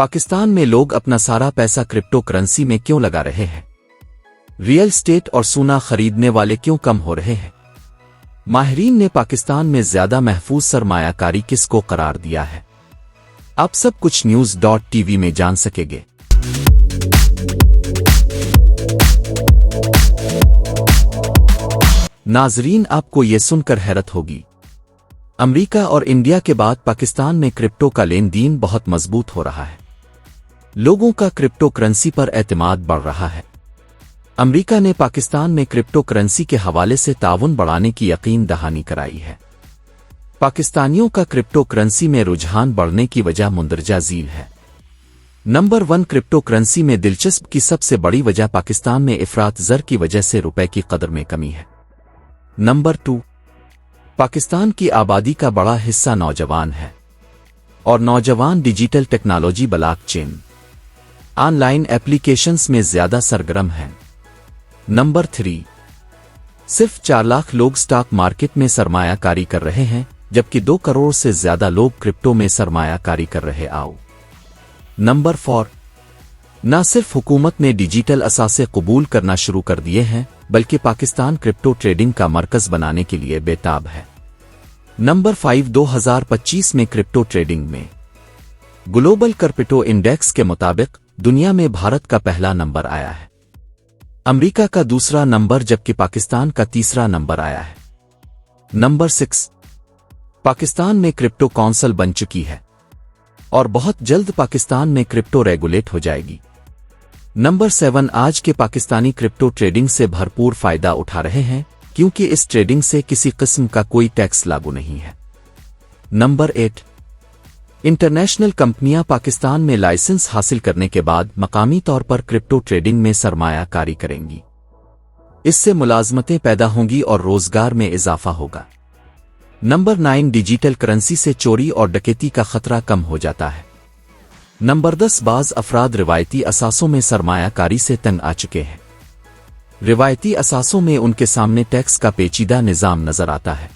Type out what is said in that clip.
पाकिस्तान में लोग अपना सारा पैसा क्रिप्टो करेंसी में क्यों लगा रहे हैं? रियल स्टेट और सोना खरीदने वाले क्यों कम हो रहे हैं? माहिरीन ने पाकिस्तान में ज्यादा महफूज सरमायाकारी किसको करार दिया है? आप सब कुछ न्यूज़.tv में जान सकेंगे। नाजरीन, आपको ये सुनकर हैरत होगी, अमेरिका और इंडिया के बाद पाकिस्तान में क्रिप्टो का लेन देन बहुत मजबूत हो रहा है। लोगों का क्रिप्टो करेंसी पर एतमाद बढ़ रहा है। अमेरिका ने पाकिस्तान में क्रिप्टो करेंसी के हवाले से ताउन बढ़ाने की यकीन दहानी कराई है। पाकिस्तानियों का क्रिप्टो करेंसी में रुझान बढ़ने की वजह मुंदरजा झील है। नंबर 1, क्रिप्टो करेंसी में दिलचस्प की सबसे बड़ी वजह पाकिस्तान में इफरात ज़र की वजह से रुपए की कदर में कमी है। नंबर 2, पाकिस्तान की आबादी का बड़ा हिस्सा नौजवान है और नौजवान digital technology, blockchain, online applications में ज्यादा सरगर्म हैं। नंबर 3, सिर्फ 4 लाख लोग स्टॉक मार्केट में सरमायाकारी कर रहे हैं, जबकि 2 करोड़ से ज्यादा लोग क्रिप्टो में सरमायाकारी कर रहे आओ। नंबर 4, न सिर्फ हुकूमत ने डिजिटल असासे कबूल करना शुरू कर दिए हैं, बल्कि पाकिस्तान क्रिप्टो ट्रेडिंग का मरकज बनाने के लिए बेताब है। नंबर 5, 2025 में क्रिप्टो ट्रेडिंग में ग्लोबल क्रिप्टो इंडेक्स के मुताबिक दुनिया में भारत का पहला नंबर आया है, अमेरिका का दूसरा नंबर, जबकि पाकिस्तान का तीसरा नंबर आया है। नंबर 6, पाकिस्तान में क्रिप्टो काउंसिल बन चुकी है और बहुत जल्द पाकिस्तान में क्रिप्टो रेगुलेट हो जाएगी। नंबर 7, आज के पाकिस्तानी क्रिप्टो ट्रेडिंग से भरपूर फायदा उठा रहे हैं, क्योंकि इस ट्रेडिंग से किसी किस्म का कोई टैक्स लागू नहीं है। नंबर 8, इंटरनेशनल कंपनियां पाकिस्तान में लाइसेंस हासिल करने के बाद मकामी तौर पर क्रिप्टो ट्रेडिंग में सरमायाकारी करेंगी। इससे मुलाजमतें पैदा होंगी और रोजगार में इजाफा होगा। नंबर 9, डिजिटल करेंसी से चोरी और डकैती का खतरा कम हो जाता है। नंबर 10, बाज़ अफराद रिवायती असासों में सरमायाकारी से तंग आ चुके हैं। रिवायती असासों में उनके सामने टैक्स का पेचीदा निज़ाम नजर आता है।